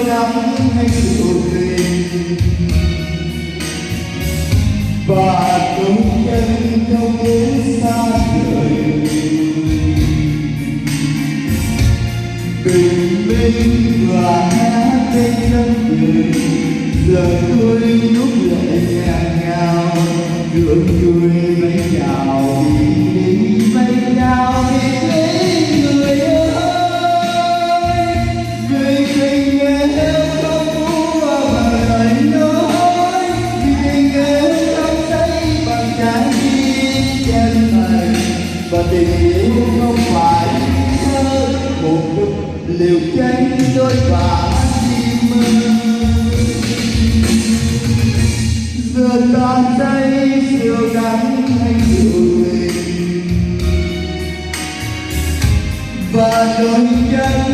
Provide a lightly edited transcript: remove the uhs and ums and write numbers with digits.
đắng hay rượu thuyền và đôi chân không đến xa vời. Bình minh và hát lên chân người giờ tôi lúc lệ ngàn ngào gượng cười mấy chào đi mấy chào đi lấy người ơi vì tình em không muốn mà lời nói vì tình em không thấy bằng trái tim chân thành và tình yêu không phải thơ một lúc liều cháy đôi và chim mơ giờ tan tay rượu đắng hay rượu thuyền và đôi chân